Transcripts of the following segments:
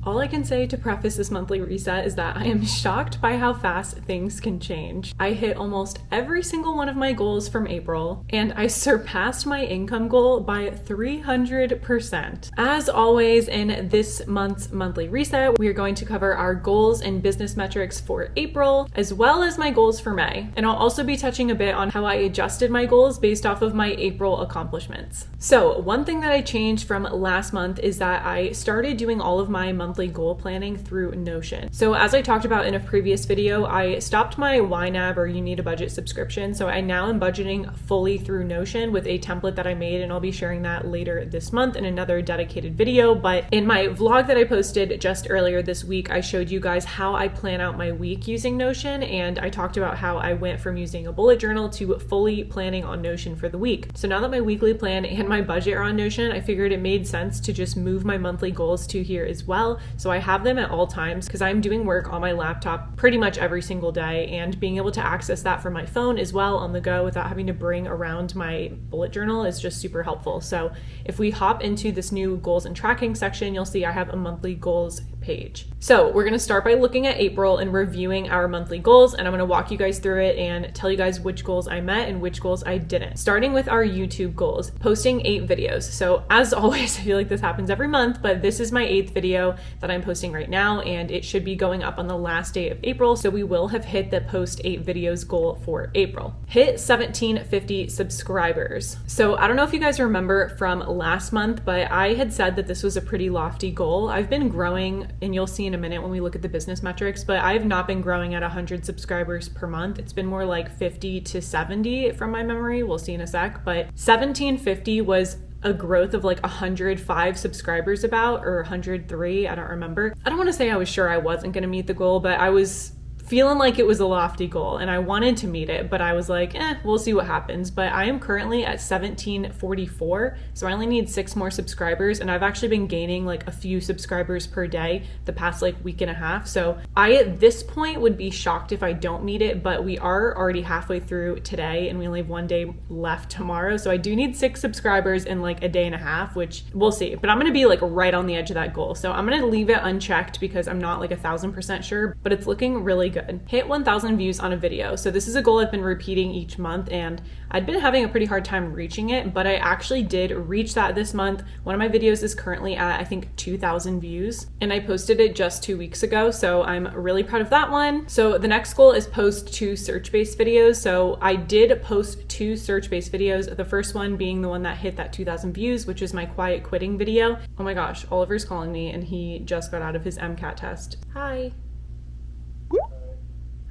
all I can say to preface this monthly reset is that I am shocked by how fast things can change. I hit almost every single one of my goals from April, and I surpassed my income goal by 300%. As always, in this month's monthly reset, we are going to cover our goals and business metrics for April, as well as my goals for May. And I'll also be touching a bit on how I adjusted my goals based off of my April accomplishments. So one thing that I changed from last month is that I started doing all of my monthly goal planning through Notion. So as I talked about in a previous video, I stopped my YNAB or You Need a Budget subscription. So I now am budgeting fully through Notion with a template that I made, and I'll be sharing that later this month in another dedicated video. But in my vlog that I posted just earlier this week, I showed you guys how I plan out my week using Notion, and I talked about how I went from using a bullet journal to fully planning on Notion for the week. So now that my weekly plan and my budget are on Notion, I figured it made sense to just move my monthly goals to here as well. So I have them at all times because I'm doing work on my laptop pretty much every single day, and being able to access that from my phone as well on the go without having to bring around my bullet journal is just super helpful. So if we hop into this new goals and tracking section, you'll see I have a monthly goals page. So we're going to start by looking at April and reviewing our monthly goals, and I'm going to walk you guys through it and tell you guys which goals I met and which goals I didn't. Starting with our YouTube goals, posting 8 videos. So as always, I feel like this happens every month, but this is my 8th video that I'm posting right now, and it should be going up on the last day of April. So we will have hit the post 8 videos goal for April. Hit 1750 subscribers. So I don't know if you guys remember from last month, but I had said that this was a pretty lofty goal. I've been growing, and you'll see in a minute when we look at the business metrics, but I have not been growing at 100 subscribers per month. It's been more like 50 to 70 from my memory. We'll see in a sec, but 1750 was a growth of like 105 subscribers or 103, I don't remember. I don't want to say I was sure I wasn't going to meet the goal, but I was feeling like it was a lofty goal and I wanted to meet it, but I was like, we'll see what happens. But I am currently at 1744, so I only need 6 more subscribers, and I've actually been gaining like a few subscribers per day the past like week and a half. So I at this point would be shocked if I don't meet it, but we are already halfway through today and we only have 1 day left tomorrow. So I do need 6 subscribers in like a day and a half, which we'll see. But I'm gonna be like right on the edge of that goal. So I'm gonna leave it unchecked because I'm not like 1000% sure, but it's looking really good. Hit 1,000 views on a video. So this is a goal I've been repeating each month, and I'd been having a pretty hard time reaching it, but I actually did reach that this month. One of my videos is currently at, I think, 2,000 views, and I posted it just 2 weeks ago. So I'm really proud of that one. So the next goal is post 2 search-based videos. So I did post 2 search-based videos. The first one being the one that hit that 2,000 views, which is my quiet quitting video. Oh my gosh, Oliver's calling me and he just got out of his MCAT test. Hi.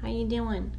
How you doing?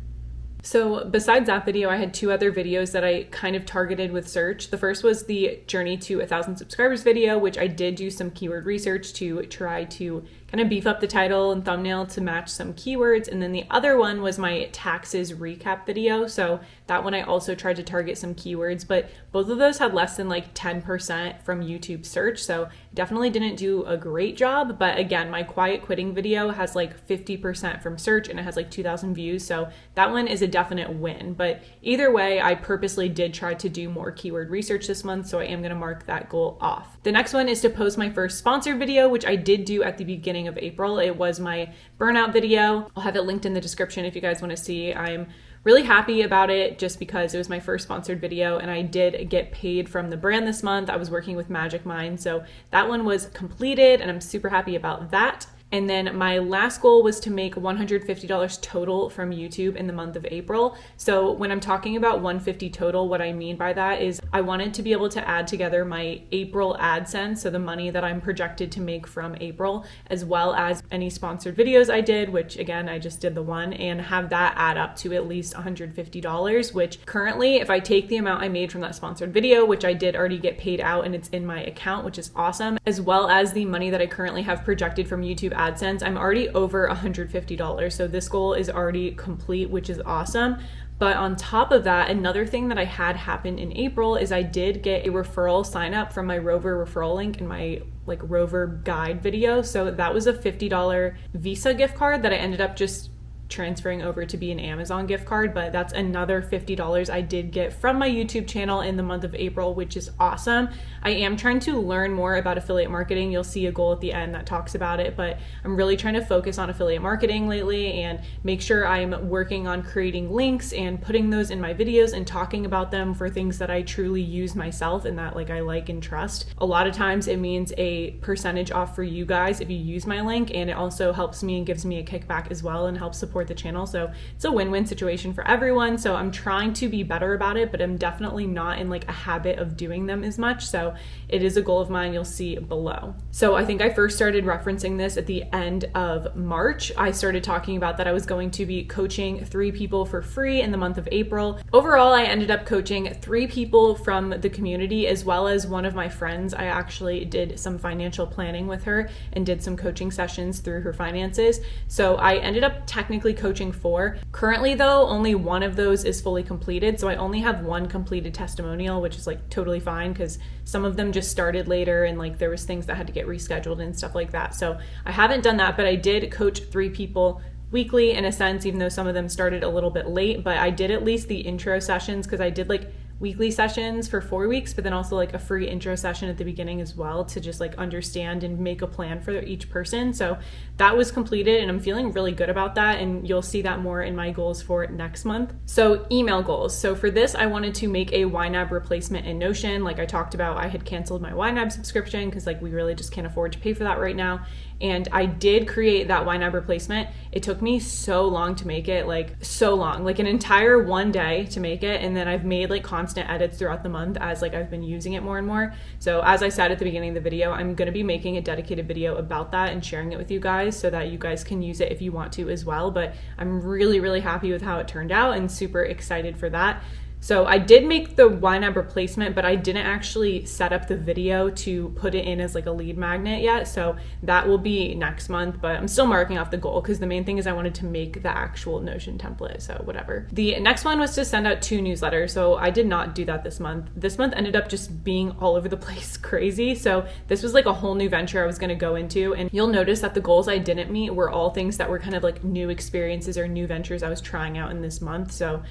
So besides that video, I had 2 other videos that I kind of targeted with search. The first was the Journey to 1,000 Subscribers video, which I did do some keyword research to try to kind of beef up the title and thumbnail to match some keywords. And then the other one was my taxes recap video. So that one I also tried to target some keywords, but both of those had less than like 10% from YouTube search. So definitely didn't do a great job. But again, my quiet quitting video has like 50% from search and it has like 2,000 views. So that one is a definite win. But either way, I purposely did try to do more keyword research this month. So I am going to mark that goal off. The next one is to post my first sponsored video, which I did do at the beginning of April. It was my burnout video. I'll have it linked in the description if you guys want to see. I'm really happy about it just because it was my first sponsored video and I did get paid from the brand this month. I was working with Magic Mind, so that one was completed and I'm super happy about that. And then my last goal was to make $150 total from YouTube in the month of April. So when I'm talking about $150 total, what I mean by that is I wanted to be able to add together my April AdSense, so the money that I'm projected to make from April, as well as any sponsored videos I did, which again, I just did the one, and have that add up to at least $150, which currently, if I take the amount I made from that sponsored video, which I did already get paid out and it's in my account, which is awesome, as well as the money that I currently have projected from YouTube AdSense, I'm already over $150. So this goal is already complete, which is awesome. But on top of that, another thing that I had happen in April is I did get a referral sign up from my Rover referral link in my like Rover guide video. So that was a $50 Visa gift card that I ended up just transferring over to be an Amazon gift card, but that's another $50 I did get from my YouTube channel in the month of April, which is awesome. I am trying to learn more about affiliate marketing. You'll see a goal at the end that talks about it, but I'm really trying to focus on affiliate marketing lately and make sure I'm working on creating links and putting those in my videos and talking about them for things that I truly use myself and that like I like and trust. A lot of times it means a percentage off for you guys if you use my link, and it also helps me and gives me a kickback as well and helps support the channel. So it's a win-win situation for everyone. So I'm trying to be better about it, but I'm definitely not in like a habit of doing them as much. So it is a goal of mine, you'll see below. So I think I first started referencing this at the end of March. I started talking about that I was going to be coaching 3 people for free in the month of April. Overall, I ended up coaching 3 people from the community as well as one of my friends. I actually did some financial planning with her and did some coaching sessions through her finances. So I ended up technically coaching 4. Currently though, only one of those is fully completed. So I only have 1 completed testimonial, which is like totally fine because some of them just started later and like there was things that had to get rescheduled and stuff like that. So I haven't done that, but I did coach 3 people weekly in a sense, even though some of them started a little bit late, but I did at least the intro sessions because I did like weekly sessions for 4 weeks, but then also like a free intro session at the beginning as well to just like understand and make a plan for each person. So that was completed and I'm feeling really good about that, and you'll see that more in my goals for next month. So email goals. So for this, I wanted to make a YNAB replacement in Notion. Like I talked about, I had canceled my YNAB subscription because like we really just can't afford to pay for that right now. And I did create that YNAB replacement. It took me so long to make it, like so long, like an entire one day to make it. And then I've made like constant edits throughout the month as like I've been using it more and more. So as I said at the beginning of the video, I'm going to be making a dedicated video about that and sharing it with you guys so that you guys can use it if you want to as well. But I'm really, really happy with how it turned out and super excited for that. So I did make the YNAB replacement, but I didn't actually set up the video to put it in as like a lead magnet yet. So that will be next month, but I'm still marking off the goal because the main thing is I wanted to make the actual Notion template. So whatever. The next one was to send out 2 newsletters. So I did not do that this month. This month ended up just being all over the place crazy. So this was like a whole new venture I was going to go into. And you'll notice that the goals I didn't meet were all things that were kind of like new experiences or new ventures I was trying out in this month. So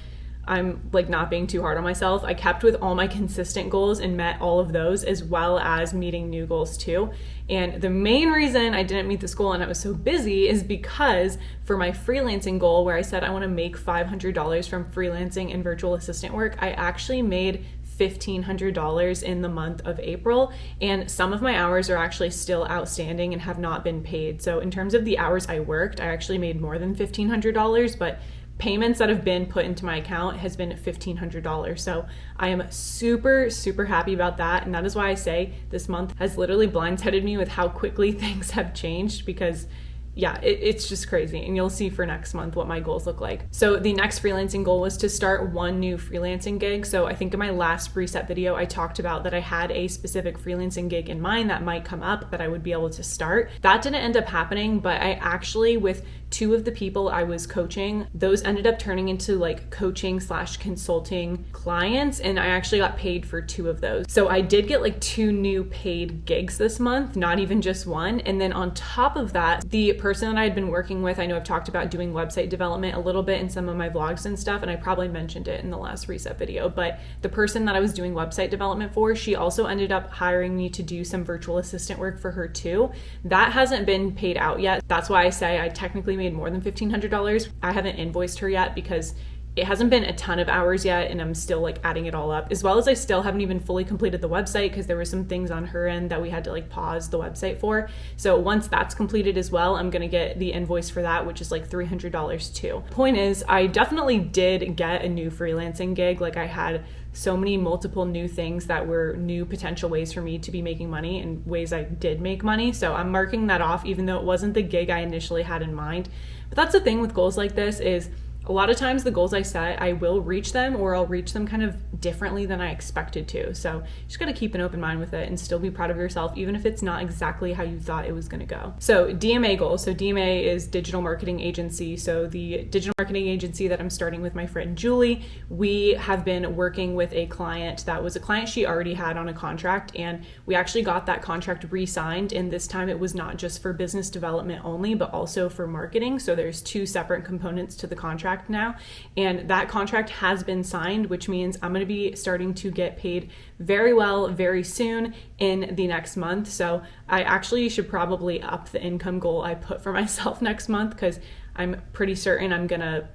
I'm like not being too hard on myself. I kept with all my consistent goals and met all of those as well as meeting new goals too. And the main reason I didn't meet this goal and I was so busy is because for my freelancing goal where I said I want to make $500 from freelancing and virtual assistant work, I actually made $1,500 in the month of April, and some of my hours are actually still outstanding and have not been paid. So in terms of the hours I worked, I actually made more than $1,500, but payments that have been put into my account has been $1,500. So I am super, super happy about that. And that is why I say this month has literally blindsided me with how quickly things have changed because yeah, it's just crazy. And you'll see for next month what my goals look like. So the next freelancing goal was to start 1 new freelancing gig. So I think in my last reset video, I talked about that I had a specific freelancing gig in mind that might come up that I would be able to start. That didn't end up happening, but I actually, with 2 of the people I was coaching, those ended up turning into like coaching/consulting clients. And I actually got paid for 2 of those. So I did get like 2 new paid gigs this month, not even just 1. And then on top of that, the person that I had been working with, I know I've talked about doing website development a little bit in some of my vlogs and stuff, and I probably mentioned it in the last reset video, but the person that I was doing website development for, she also ended up hiring me to do some virtual assistant work for her too. That hasn't been paid out yet. That's why I say I technically made more than $1,500. I haven't invoiced her yet because it hasn't been a ton of hours yet and I'm still like adding it all up, as well as I still haven't even fully completed the website because there were some things on her end that we had to like pause the website for. So once that's completed as well, I'm going to get the invoice for that, which is like $300 too. Point is, I definitely did get a new freelancing gig. Like I had so many multiple new things that were new potential ways for me to be making money and ways I did make money. So I'm marking that off even though it wasn't the gig I initially had in mind. But that's the thing with goals like this is a lot of times the goals I set, I will reach them, or I'll reach them kind of differently than I expected to. So you just got to keep an open mind with it and still be proud of yourself, even if it's not exactly how you thought it was going to go. So DMA goals. So DMA is digital marketing agency. So the digital marketing agency that I'm starting with my friend Julie, we have been working with a client that was a client she already had on a contract, and we actually got that contract re-signed, and this time it was not just for business development only, but also for marketing. So there's two separate components to the contract now, and that contract has been signed, which means I'm going to be starting to get paid very well very soon in the next month. So I actually should probably up the income goal I put for myself next month, because I'm pretty certain I'm going to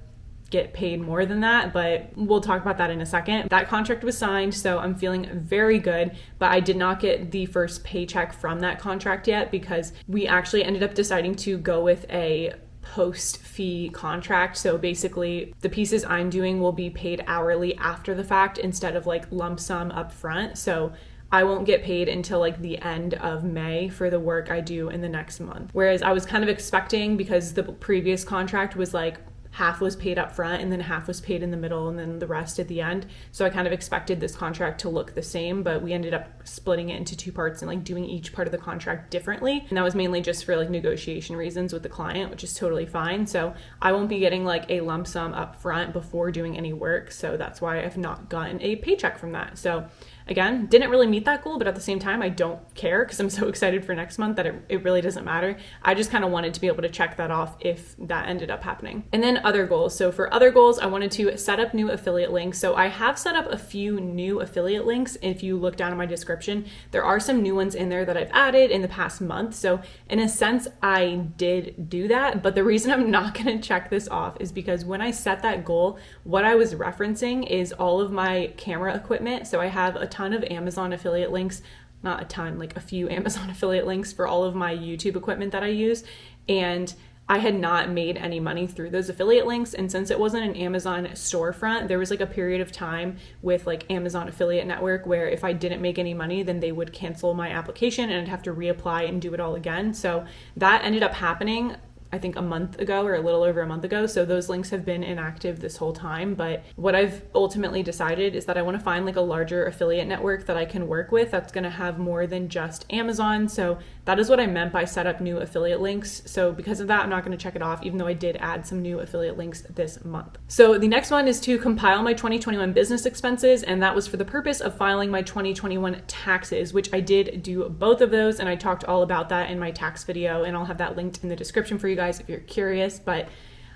get paid more than that, but we'll talk about that in a second. That contract was signed, so I'm feeling very good, but I did not get the first paycheck from that contract yet, because we actually ended up deciding to go with a post fee contract. So basically the pieces I'm doing will be paid hourly after the fact instead of like lump sum up front. So I won't get paid until like the end of May for the work I do in the next month. Whereas I was kind of expecting, because the previous contract was like half was paid up front and then half was paid in the middle and then the rest at the end. So I kind of expected this contract to look the same, but we ended up splitting it into two parts and like doing each part of the contract differently. And that was mainly just for like negotiation reasons with the client, which is totally fine. So I won't be getting like a lump sum up front before doing any work. So that's why I've not gotten a paycheck from that. So again, didn't really meet that goal, but at the same time, I don't care, because I'm so excited for next month that it really doesn't matter. I just kind of wanted to be able to check that off if that ended up happening. And then other goals. So for other goals, I wanted to set up new affiliate links. So I have set up a few new affiliate links. If you look down in my description, there are some new ones in there that I've added in the past month. So in a sense, I did do that. But the reason I'm not going to check this off is because when I set that goal, what I was referencing is all of my camera equipment. So I have a ton of Amazon affiliate links, not a ton, like a few Amazon affiliate links for all of my YouTube equipment that I use. And I had not made any money through those affiliate links. And since it wasn't an Amazon storefront, there was like a period of time with like Amazon Affiliate Network where if I didn't make any money, then they would cancel my application and I'd have to reapply and do it all again. So that ended up happening, I think a month ago or a little over a month ago. So those links have been inactive this whole time. But what I've ultimately decided is that I want to find like a larger affiliate network that I can work with that's going to have more than just Amazon. So that is what I meant by set up new affiliate links. So because of that, I'm not going to check it off, even though I did add some new affiliate links this month. So the next one is to compile my 2021 business expenses. And that was for the purpose of filing my 2021 taxes, which I did do both of those. And I talked all about that in my tax video, and I'll have that linked in the description for you guys if you're curious. But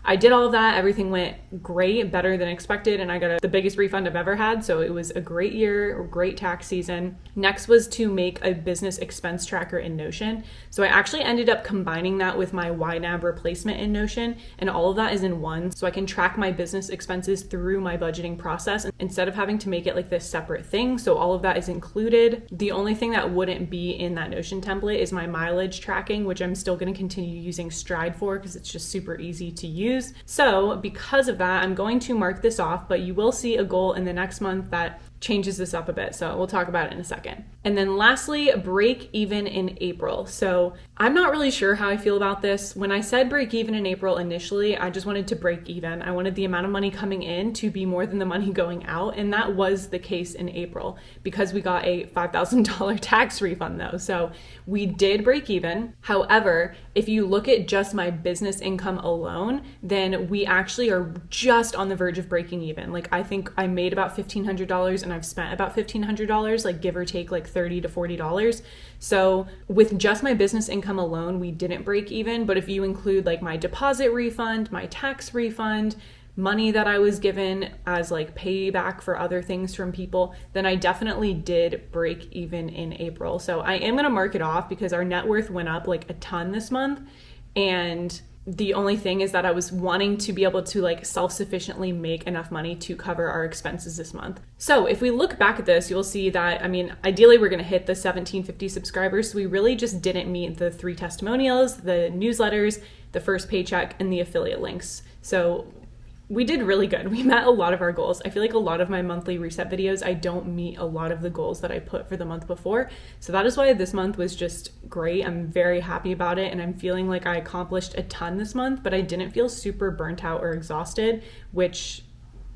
I did all of that. Everything went great, better than expected, and I got the biggest refund I've ever had. So it was a great year, great tax season. Next was to make a business expense tracker in Notion. So I actually ended up combining that with my YNAB replacement in Notion, and all of that is in one. So I can track my business expenses through my budgeting process instead of having to make it like this separate thing. So all of that is included. The only thing that wouldn't be in that Notion template is my mileage tracking, which I'm still going to continue using Stride for because it's just super easy to use. So because of that, I'm going to mark this off, but you will see a goal in the next month that changes this up a bit. So we'll talk about it in a second. And then lastly, break even in April. So I'm not really sure how I feel about this. When I said break even in April initially, I just wanted to break even. I wanted the amount of money coming in to be more than the money going out. And that was the case in April because we got a $5,000 tax refund though. So we did break even. However, if you look at just my business income alone, then we actually are just on the verge of breaking even. Like I think I made about $1,500 and I've spent about $1,500, like give or take like $30 to $40. So with just my business income alone, we didn't break even. But if you include like my deposit refund, my tax refund, money that I was given as like payback for other things from people, then I definitely did break even in April. So I am going to mark it off because our net worth went up like a ton this month. And the only thing is that I was wanting to be able to like self-sufficiently make enough money to cover our expenses this month. So if we look back at this, you'll see that, I mean, ideally we're going to hit the 1750 subscribers. So we really just didn't meet the 3 testimonials, the newsletters, the first paycheck, and the affiliate links. So we did really good. We met a lot of our goals. I feel like a lot of my monthly reset videos, I don't meet a lot of the goals that I put for the month before. So that is why this month was just great. I'm very happy about it, and I'm feeling like I accomplished a ton this month, but I didn't feel super burnt out or exhausted, which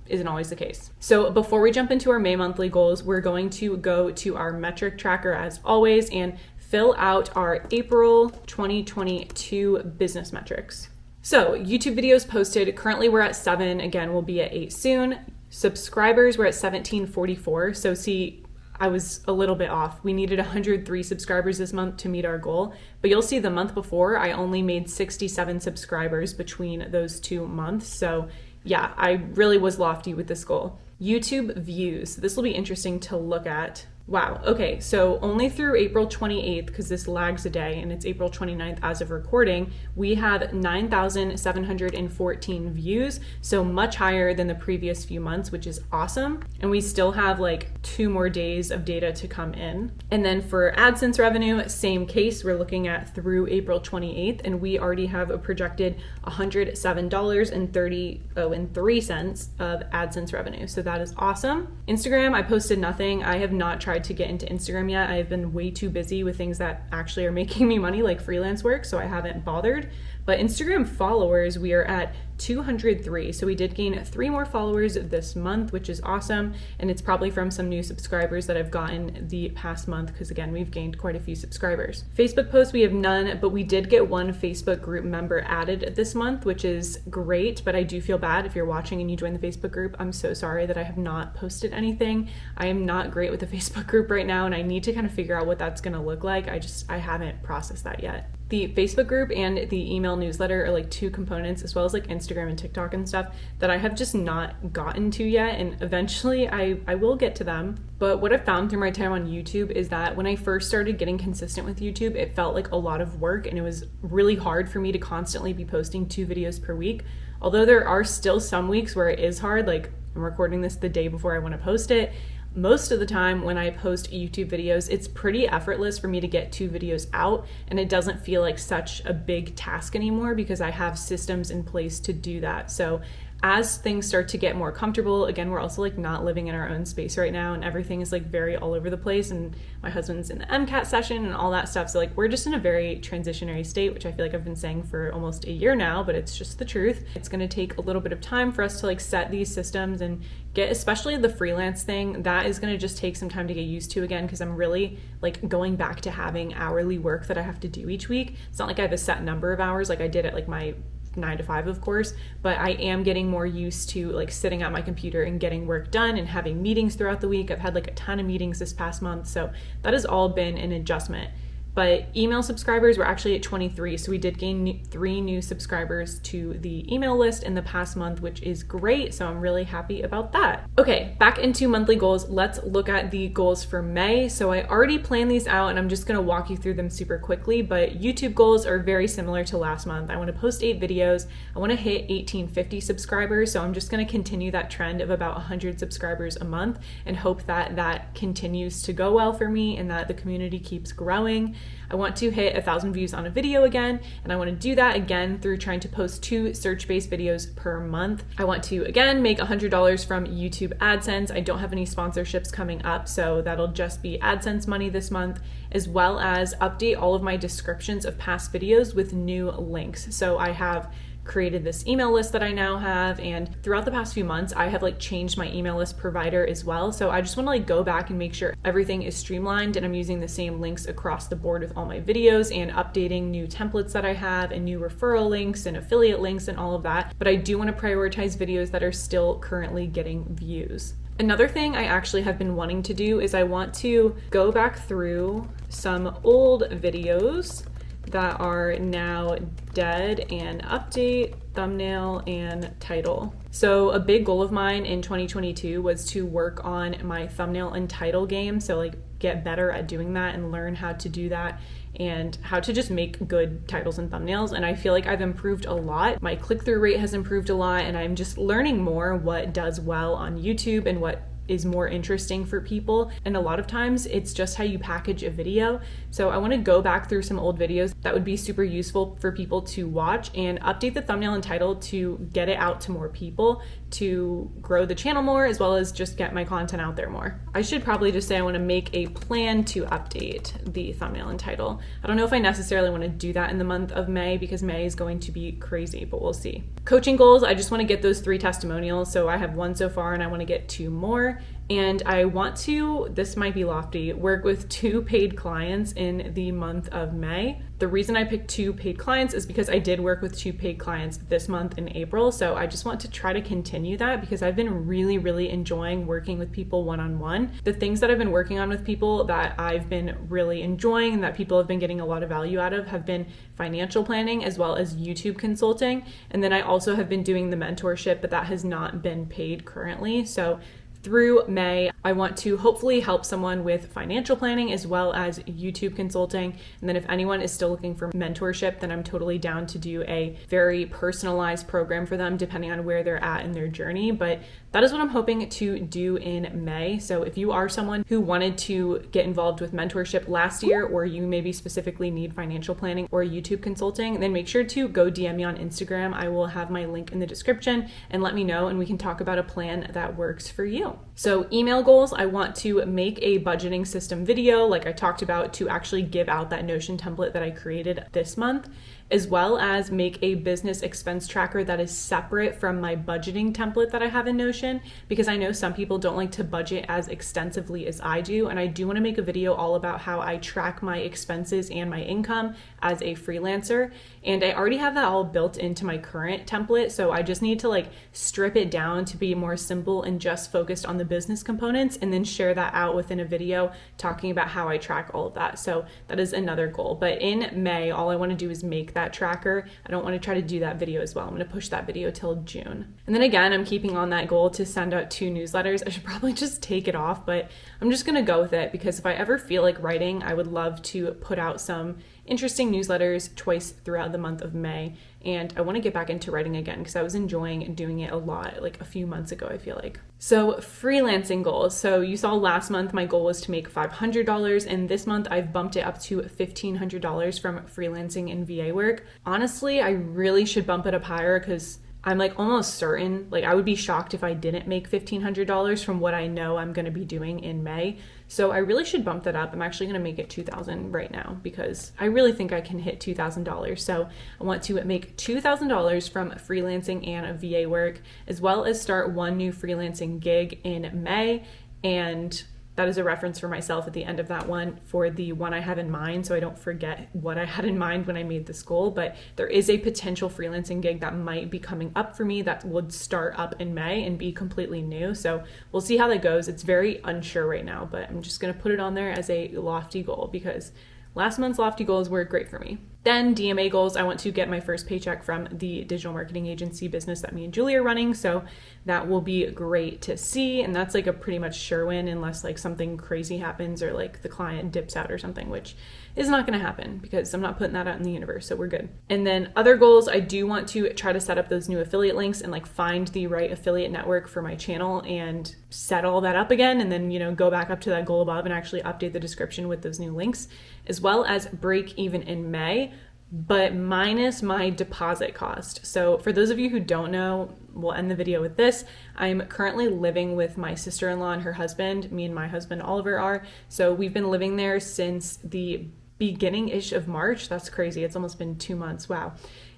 isn't always the case. So before we jump into our May monthly goals, we're going to go to our metric tracker as always and fill out our April 2022 business metrics. So YouTube videos posted, currently we're at 7, again, we'll be at 8 soon. Subscribers, we're at 1744. So see, I was a little bit off. We needed 103 subscribers this month to meet our goal, but you'll see the month before, I only made 67 subscribers between those 2 months. So yeah, I really was lofty with this goal. YouTube views, this will be interesting to look at. Wow, okay, so only through April 28th, because this lags a day and it's April 29th as of recording, we have 9,714 views, so much higher than the previous few months, which is awesome. And we still have like 2 more days of data to come in. And then for AdSense revenue, same case, we're looking at through April 28th, and we already have a projected $107.33 of AdSense revenue, so that is awesome. Instagram, I posted nothing. I have not tried to get into Instagram yet. I've been way too busy with things that actually are making me money, like freelance work, so I haven't bothered. But Instagram followers, we are at 203. So we did gain 3 more followers this month, which is awesome. And it's probably from some new subscribers that I've gotten the past month, because again, we've gained quite a few subscribers. Facebook posts, we have none, but we did get 1 Facebook group member added this month, which is great. But I do feel bad if you're watching and you join the Facebook group. I'm so sorry that I have not posted anything. I am not great with the Facebook group right now, and I need to kind of figure out what that's going to look like. I haven't processed that yet. The Facebook group and the email newsletter are like 2 components, as well as like Instagram and TikTok and stuff, that I have just not gotten to yet, and eventually I will get to them. But what I've found through my time on YouTube is that when I first started getting consistent with YouTube, it felt like a lot of work, and it was really hard for me to constantly be posting 2 videos per week. Although there are still some weeks where it is hard, like I'm recording this the day before I want to post it. Most of the time when I post YouTube videos, it's pretty effortless for me to get 2 videos out, and it doesn't feel like such a big task anymore because I have systems in place to do that. So as things start to get more comfortable, again, we're also like not living in our own space right now, and everything is like very all over the place, and my husband's in the MCAT session and all that stuff. So like we're just in a very transitionary state, which I feel like I've been saying for almost a year now, but it's just the truth. It's going to take a little bit of time for us to like set these systems and get, especially the freelance thing, that is going to just take some time to get used to again, because I'm really like going back to having hourly work that I have to do each week. It's not like I have a set number of hours like I did at like my 9 to 5, of course, but I am getting more used to like sitting at my computer and getting work done and having meetings throughout the week. I've had like a ton of meetings this past month, so that has all been an adjustment. But email subscribers were actually at 23, so we did gain 3 new subscribers to the email list in the past month, which is great, so I'm really happy about that. Okay, back into monthly goals. Let's look at the goals for May. So I already planned these out, and I'm just going to walk you through them super quickly, but YouTube goals are very similar to last month. I want to post 8 videos. I want to hit 1850 subscribers, so I'm just going to continue that trend of about 100 subscribers a month and hope that that continues to go well for me and that the community keeps growing. I want to hit 1,000 views on a video again, and I want to do that again through trying to post 2 search-based videos per month. I want to, again, make $100 from YouTube AdSense. I don't have any sponsorships coming up, so that'll just be AdSense money this month, as well as update all of my descriptions of past videos with new links. So I have created this email list that I now have, and throughout the past few months I have like changed my email list provider as well, so I just want to like go back and make sure everything is streamlined and I'm using the same links across the board with all my videos, and updating new templates that I have and new referral links and affiliate links and all of that. But I do want to prioritize videos that are still currently getting views. Another thing I actually have been wanting to do is I want to go back through some old videos that are now dead and update thumbnail and title. So a big goal of mine in 2022 was to work on my thumbnail and title game. So like get better at doing that and learn how to do that and how to just make good titles and thumbnails. And I feel like I've improved a lot. My click-through rate has improved a lot, and I'm just learning more what does well on YouTube and what is more interesting for people. And a lot of times it's just how you package a video. So I want to go back through some old videos that would be super useful for people to watch, and update the thumbnail and title to get it out to more people, to grow the channel more, as well as just get my content out there more. I should probably just say I want to make a plan to update the thumbnail and title. I don't know if I necessarily want to do that in the month of May because May is going to be crazy, but we'll see. Coaching goals, I just want to get those 3 testimonials. So I have 1 so far and I want to get 2 more. And I want to, this might be lofty, work with 2 paid clients in the month of May. The reason I picked 2 paid clients is because I did work with 2 paid clients this month in April. So I just want to try to continue that because I've been really enjoying working with people one-on-one. The things that I've been working on with people that I've been really enjoying and that people have been getting a lot of value out of have been financial planning as well as YouTube consulting. And then I also have been doing the mentorship, but that has not been paid currently. So through May, I want to hopefully help someone with financial planning as well as YouTube consulting. And then if anyone is still looking for mentorship, then I'm totally down to do a very personalized program for them depending on where they're at in their journey. But that is what I'm hoping to do in May. So if you are someone who wanted to get involved with mentorship last year, or you maybe specifically need financial planning or YouTube consulting, then make sure to go DM me on Instagram. I will have my link in the description, and let me know and we can talk about a plan that works for you. So email goals, I want to make a budgeting system video like I talked about to actually give out that Notion template that I created this month, as well as make a business expense tracker that is separate from my budgeting template that I have in Notion, because I know some people don't like to budget as extensively as I do. And I do want to make a video all about how I track my expenses and my income as a freelancer. And I already have that all built into my current template. So I just need to strip it down to be more simple and just focused on the business components, and then share that out within a video talking about how I track all of that. So that is another goal. But in May, all I want to do is make that tracker. I don't want to try to do that video as well. I'm going to push that video till June. And then again, I'm keeping on that goal to send out 2 newsletters. I should probably just take it off, but I'm just going to go with it because if I ever feel like writing, I would love to put out some interesting newsletters twice throughout the month of May. And I want to get back into writing again because I was enjoying doing it a lot a few months ago, I feel like. So freelancing goals. So you saw last month my goal was to make $500, and this month I've bumped it up to $1,500 from freelancing and VA work. Honestly, I really should bump it up higher because I'm almost certain, I would be shocked if I didn't make $1,500 from what I know I'm going to be doing in May. So I really should bump that up. I'm actually going to make it $2,000 right now because I really think I can hit $2,000. So I want to make $2,000 from freelancing and VA work, as well as start 1 new freelancing gig in May. And that is a reference for myself at the end of that one for the one I have in mind, so I don't forget what I had in mind when I made this goal. But there is a potential freelancing gig that might be coming up for me that would start up in May and be completely new. So we'll see how that goes. It's very unsure right now, but I'm just going to put it on there as a lofty goal because last month's lofty goals were great for me. Then DMA goals, I want to get my first paycheck from the digital marketing agency business that me and Julie are running. So that will be great to see. And that's a pretty much sure win unless something crazy happens or the client dips out or something, which is not going to happen because I'm not putting that out in the universe. So we're good. And then other goals, I do want to try to set up those new affiliate links and find the right affiliate network for my channel and set all that up again. And then, go back up to that goal above and actually update the description with those new links, as well as break even in May, but minus my deposit cost. So for those of you who don't know, we'll end the video with this. I'm currently living with my sister-in-law and her husband. Me and my husband, Oliver, are. So we've been living there since the beginning-ish of March. That's crazy. It's almost been 2 months. Wow.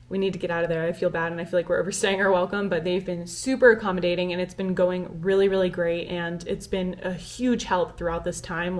We need to get out of there. I feel bad and I feel like we're overstaying our welcome, but they've been super accommodating and it's been going really great. And it's been a huge help throughout this time.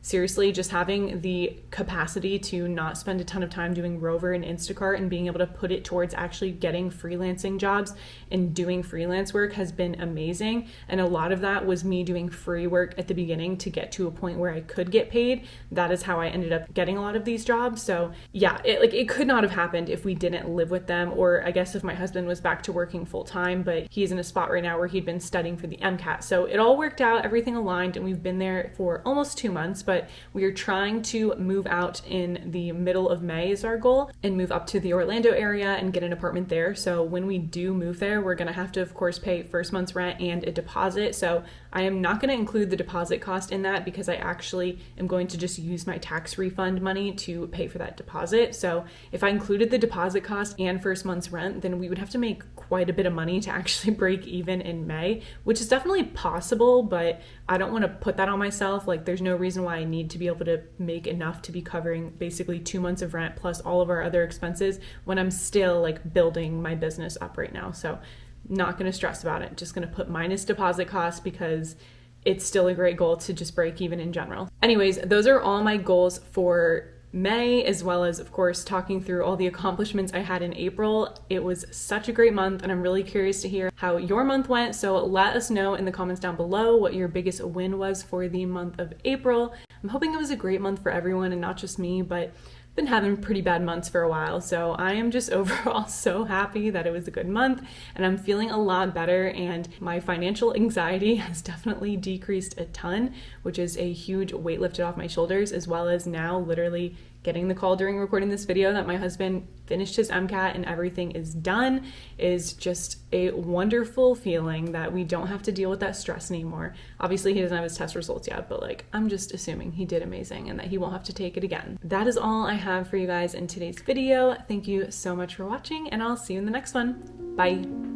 Seriously, just having the capacity to not spend a ton of time doing Rover and Instacart and being able to put it towards actually getting freelancing jobs and doing freelance work has been amazing. And a lot of that was me doing free work at the beginning to get to a point where I could get paid. That is how I ended up getting a lot of these jobs. So yeah, it could not have happened if we didn't live with them, or I guess if my husband was back to working full time, but he's in a spot right now where he'd been studying for the MCAT. So it all worked out, everything aligned, and we've been there for almost 2 months. But we are trying to move out in the middle of May is our goal, and move up to the Orlando area and get an apartment there. So when we do move there, we're going to have to, of course, pay first month's rent and a deposit. So I am not going to include the deposit cost in that because I actually am going to just use my tax refund money to pay for that deposit. So if I included the deposit cost and first month's rent, then we would have to make quite a bit of money to actually break even in May, which is definitely possible, but I don't want to put that on myself. Like, there's no reason why I need to be able to make enough to be covering basically 2 months of rent plus all of our other expenses when I'm still like building my business up right now. So not going to stress about it. Just going to put minus deposit costs because it's still a great goal to just break even in general. Anyways, those are all my goals for May, as well as, of course, talking through all the accomplishments I had in April. It was such a great month, and I'm really curious to hear how your month went. So let us know in the comments down below what your biggest win was for the month of April. I'm hoping it was a great month for everyone and not just me, but been having pretty bad months for a while, so I am just overall so happy that it was a good month, and I'm feeling a lot better, and my financial anxiety has definitely decreased a ton, which is a huge weight lifted off my shoulders, as well as now literally getting the call during recording this video that my husband finished his MCAT and everything is done is just a wonderful feeling that we don't have to deal with that stress anymore. Obviously, he doesn't have his test results yet, but like, I'm just assuming he did amazing and that he won't have to take it again. That is all I have for you guys in today's video. Thank you so much for watching, and I'll see you in the next one. Bye.